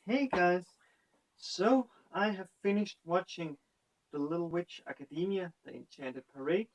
Hey guys, so I have finished watching The Little Witch Academia, The Enchanted Parade,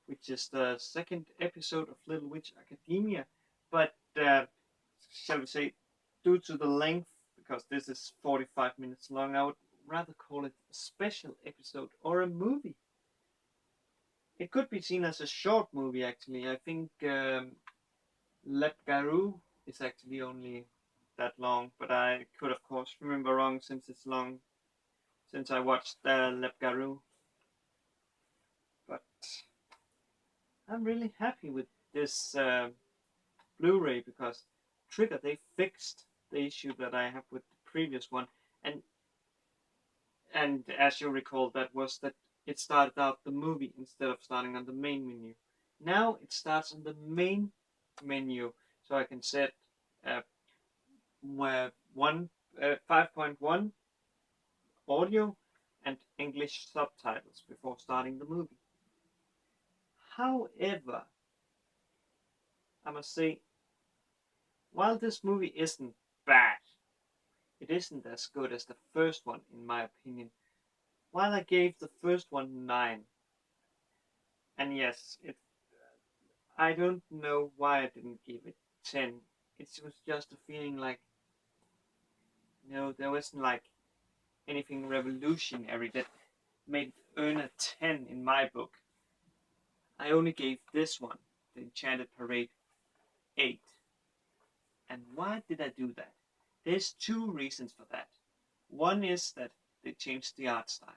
which is the second episode of Little Witch Academia. But shall we say, due to the length, because this is 45 minutes long, I would rather call it a special episode or a movie. It could be seen as a short movie actually. I think Le Garou is actually only that long, but I could of course remember wrong since it's long since I watched Le Garou. But I'm really happy with this Blu-ray because Trigger they fixed the issue that I have with the previous one, and as you recall, that was that it started out the movie instead of starting on the main menu. Now it starts on the main menu, so I can set uh, one 5.1 audio and English subtitles before starting the movie. However, I must say, while this movie isn't bad, it isn't as good as the first one, in my opinion. While I gave the first one 9, and yes, I don't know why I didn't give it 10. It was just a feeling like, there wasn't like anything revolutionary that made it earn a 10 in my book. I only gave this one, The Enchanted Parade, 8. And why did I do that? There's two reasons for that. One is that they changed the art style,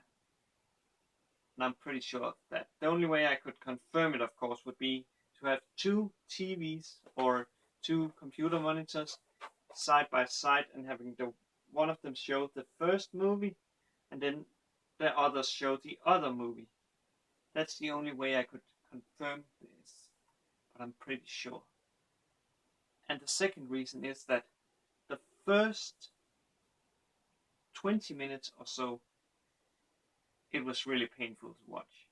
and I'm pretty sure of that. The only way I could confirm it, of course, would be to have two TVs or two computer monitors side by side and having the one of them show the first movie and then the others show the other movie. That's the only way I could confirm this, but I'm pretty sure. And the second reason is that the first 20 minutes or so, it was really painful to watch.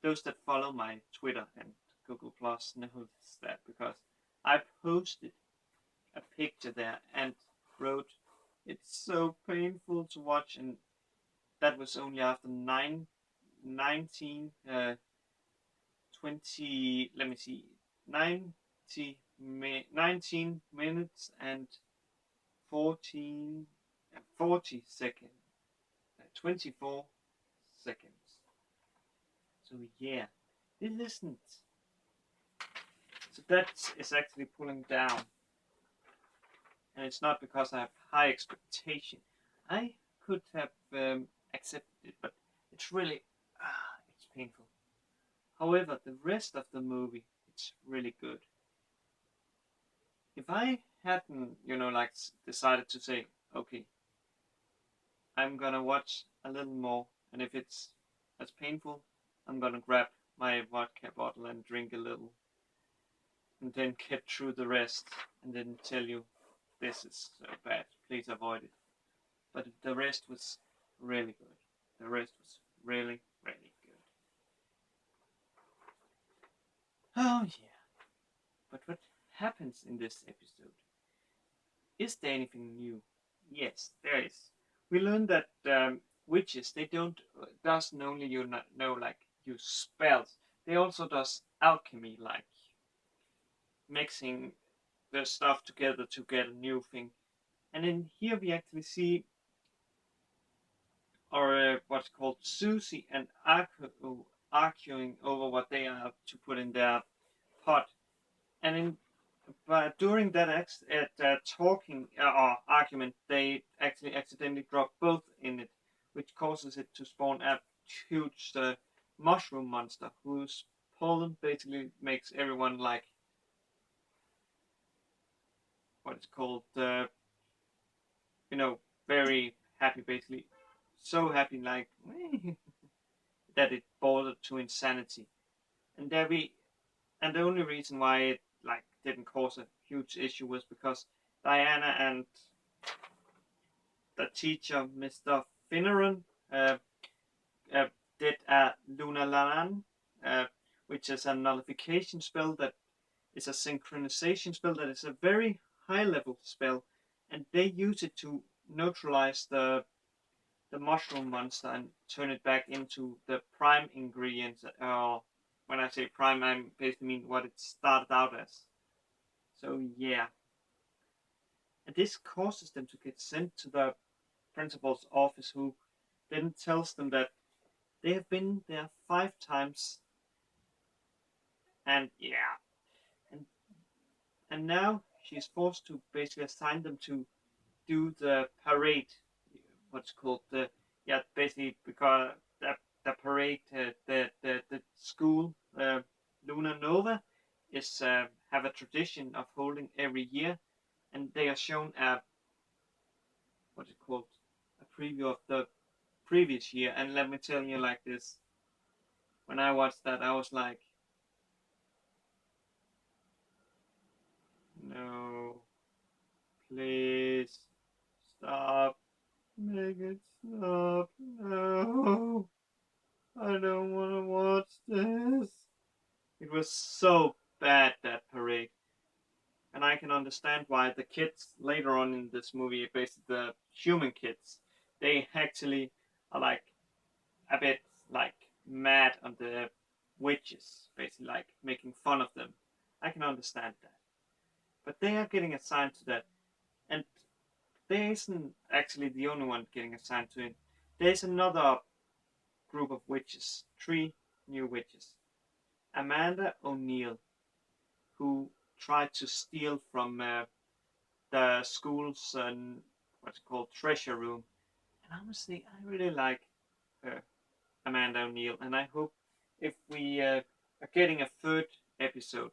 Those that follow my Twitter and Google Plus know that because I posted a picture there and wrote, "It's so painful to watch," and that was only after 19, 20, let me see, 19 minutes and 14, 40 seconds, 24 seconds. So yeah, this isn't. So that is actually pulling down, and it's not because I have high expectation. I could have accepted it, but it's really it's painful. However, the rest of the movie, it's really good. If I hadn't, like decided to say, okay, I'm gonna watch a little more, and if it's as painful, I'm gonna grab my vodka bottle and drink a little, and then get through the rest, and then tell you this is so bad. Please avoid it. But the rest was really good. The rest was really, really good. Oh yeah. But what happens in this episode? Is there anything new? Yes, there is. We learned that witches they don't doesn't only know like use spells. They also does alchemy, like mixing the stuff together to get a new thing. And then here we actually see or what's called Susie and arguing over what they are to put in their pot. And but during that talking or argument, they actually accidentally drop both in it, which causes it to spawn a huge mushroom monster whose pollen basically makes everyone like what it's called, very happy, basically so happy, like that it bordered to insanity. And there we and the only reason why it like didn't cause a huge issue was because Diana and the teacher, Mr. Finneran, uh, uh, did a Lunalaran, uh, which is a nullification spell that is a synchronization spell that is a very high level spell, and they use it to neutralize the mushroom monster and turn it back into the prime ingredients. When I say prime, I basically mean what it started out as. So yeah, and this causes them to get sent to the principal's office, who then tells them that they have been there 5 times, and yeah, and and now she's forced to basically assign them to do the parade, what's called the, yeah, basically because the parade, the school, Luna Nova, is have a tradition of holding every year, and they are shown a, what's it called, a preview of the previous year. And let me tell you like this, when I watched that, I was like, no, please stop, make it stop, no, I don't want to watch this. It was so bad, that parade. And I can understand why the kids later on in this movie, basically the human kids, they actually are like a bit like mad on the witches, basically like making fun of them. I can understand that. But they are getting assigned to that. And they isn't actually the only one getting assigned to it. There's another group of witches, 3 new witches. Amanda O'Neill, who tried to steal from the school's what's it called, treasure room. And honestly, I really like her, Amanda O'Neill, and I hope if we are getting a third episode,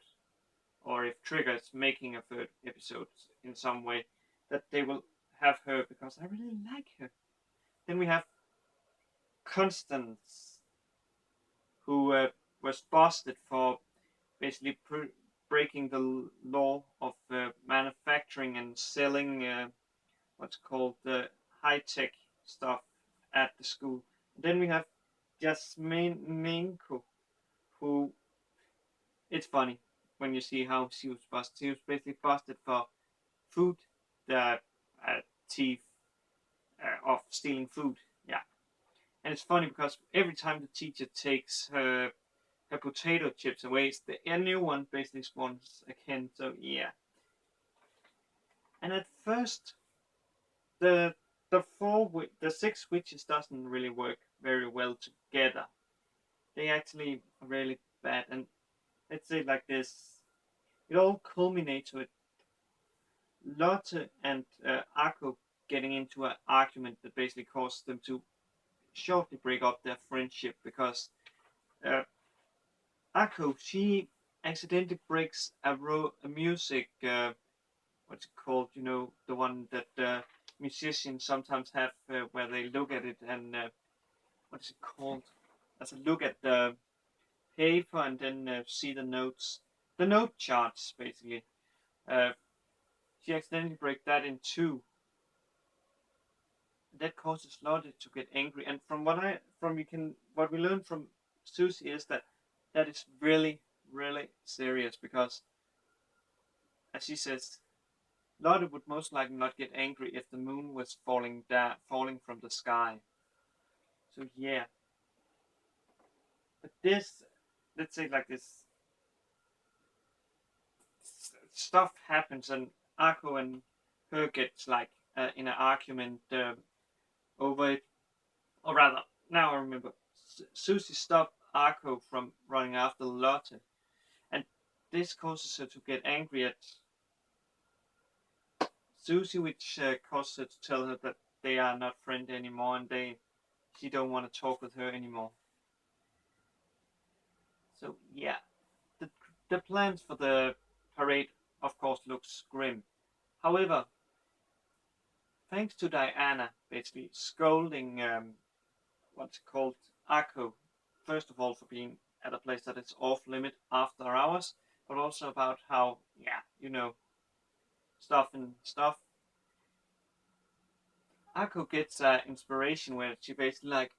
or if Trigger is making a third episode in some way, that they will have her, because I really like her. Then we have Constance, who was busted for basically breaking the law of manufacturing and selling what's called the high tech stuff at the school. And then we have Jasmine Minko, who, it's funny when you see how she was busted. She was basically busted for food, the thief of stealing food. Yeah, and it's funny because every time the teacher takes her potato chips away, a new one basically spawns again. So yeah, and at first the the 6 witches doesn't really work very well together. They actually are really bad, and let's say it like this: it all culminates with Lotte and Akko getting into an argument that basically caused them to shortly break up their friendship, because uh, Akko, she accidentally breaks a music, what's it called? You know, the one that musicians sometimes have where they look at it and what is it called? As a look at the paper and then see the notes, the note charts basically. Uh, she accidentally breaks that in two. That causes Lotte to get angry, and what we learn from Susie is that that is really, really serious, because as she says, Lotte would most likely not get angry if the moon was falling from the sky. So yeah, but this, let's say like this, stuff happens, and Akko and her gets like in an argument over it, or rather, now I remember, Susie stopped Akko from running after Lotte, and this causes her to get angry at Susie, which causes her to tell her that they are not friends anymore, and she don't want to talk with her anymore. So yeah, the the plans for the parade, of course, looks grim. However, thanks to Diana basically scolding what's called Akko, first of all for being at a place that is off limit after hours, but also about how, yeah, stuff and stuff. Akko gets inspiration where she basically like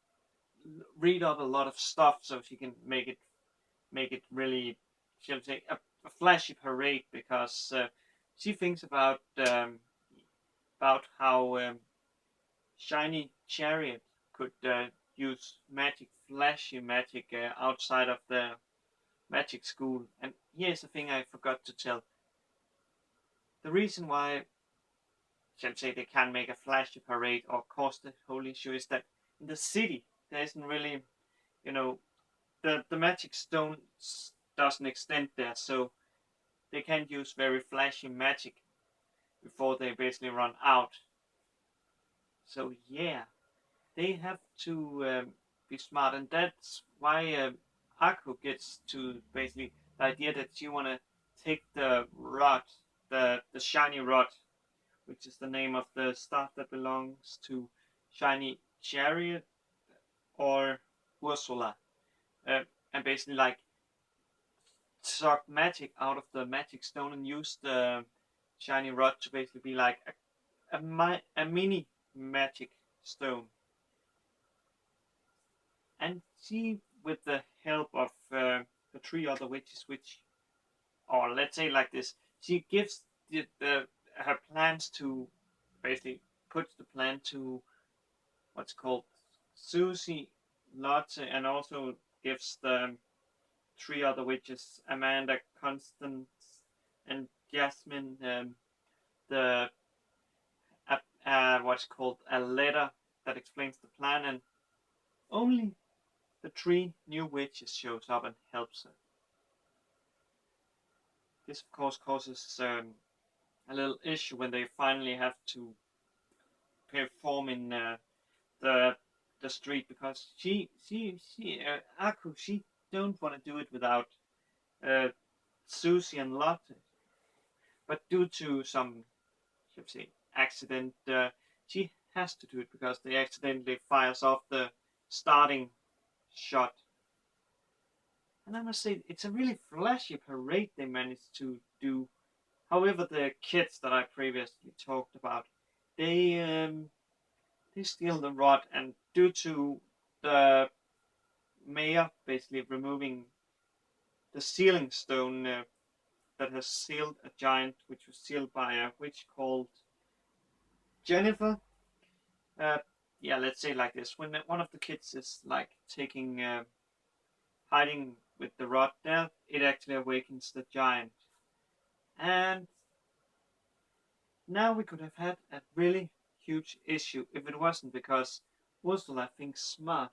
read up a lot of stuff so she can make it really, shall we say, a flashy parade, because she thinks about how shiny chariot could use magic, flashy magic outside of the magic school. And here's the thing I forgot to tell. The reason why, shall say, they can't make a flashy parade or cause the whole issue is that in the city there isn't really, you know, the magic stone doesn't extend there, so they can't use very flashy magic before they basically run out. So yeah, they have to be smart, and that's why Aku gets to basically the idea that she want to take the rod, the shiny rod, which is the name of the staff that belongs to Shiny Chariot or Ursula, uh, and basically like suck magic out of the magic stone and use the shiny rod to basically be like a mini magic stone. And she, with the help of the three other witches, which, or let's say like this, she gives her plans to basically puts the plan to what's called Susie, Lotte, and also gives the three other witches, Amanda, Constance, and Jasmine, the what's called a letter that explains the plan, and only the three new witches shows up and helps her. This, of course, causes a little issue when they finally have to perform in the the street, because Aku, she don't want to do it without uh, Susie and Lotte, but due to some, should say, accident, she has to do it because they accidentally fires off the starting shot. And I must say, it's a really flashy parade they managed to do. However, the kids that I previously talked about, they steal the rod, and due to the mayor basically removing the sealing stone that has sealed a giant, which was sealed by a witch called Jennifer. Uh, yeah, let's say like this: when one of the kids is like taking hiding with the rod there, it actually awakens the giant. And now we could have had a really huge issue if it wasn't because Ursula thinks smart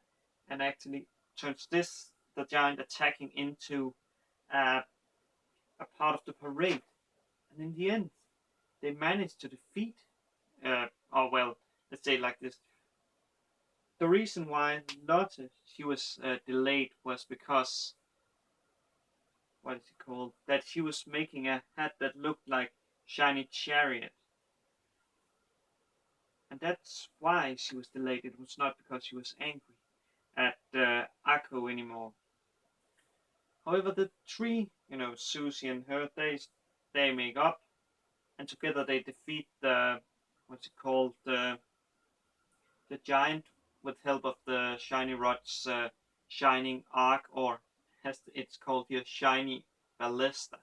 and actually turns the giant attacking, into uh, a part of the parade. And in the end, they managed to defeat, or well, let's say like this. The reason why Lotte, she was delayed was because, what is it called? That she was making a hat that looked like Shiny Chariot. And that's why she was delayed. It was not because she was angry at Akko anymore. However, the three, Susie and her, they make up, and together they defeat the, what's it called, the giant, with help of the shiny rod's shining arc, or as it's called here, shiny ballista.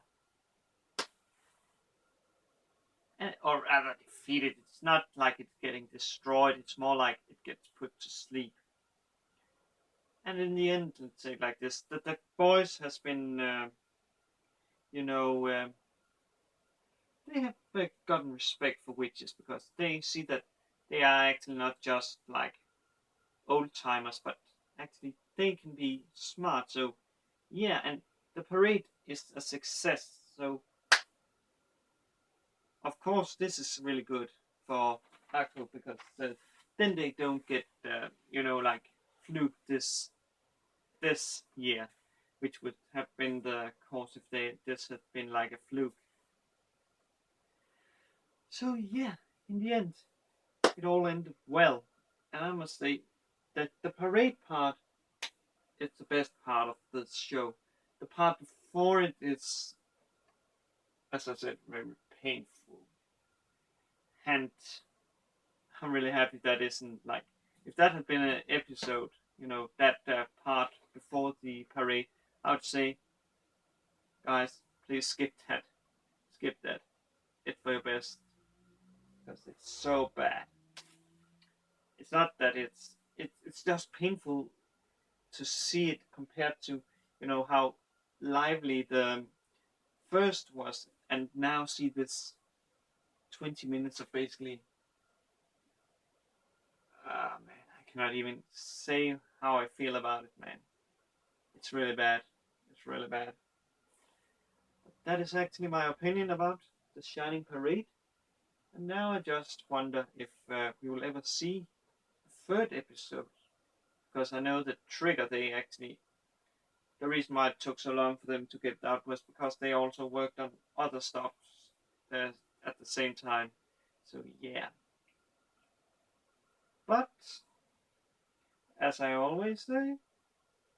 Or rather defeated. It's not like it's getting destroyed, it's more like it gets put to sleep. And in the end, let's say like this, the boys has been, you know, they have gotten respect for witches because they see that they are actually not just like old timers, but actually they can be smart. So yeah, and the parade is a success. So of course this is really good for Akko, because then they don't get like fluke this year, which would have been the cause if this had been like a fluke. So yeah, in the end, it all ended well, and I must say that the parade part is the best part of this show. The part before it is, as I said, very painful, and I'm really happy that isn't like, if that had been an episode, that part before the parade, I would say, guys, please skip that. It's for your best, because it's so bad. it's not that it's just painful to see it compared to, you know, how lively the first was, and now see this 20 minutes of basically, man, I cannot even say how I feel about it, man. It's really bad. It's really bad. But that is actually my opinion about the Shining Parade. And now I just wonder if we will ever see a third episode. Because I know that Trigger, they actually, the reason why it took so long for them to get it out was because they also worked on other stuff uh, at the same time. So yeah. But as I always say,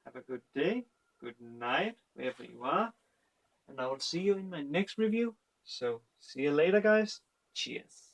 have a good day, good night, wherever you are, and I will see you in my next review. So see you later, guys. Cheers.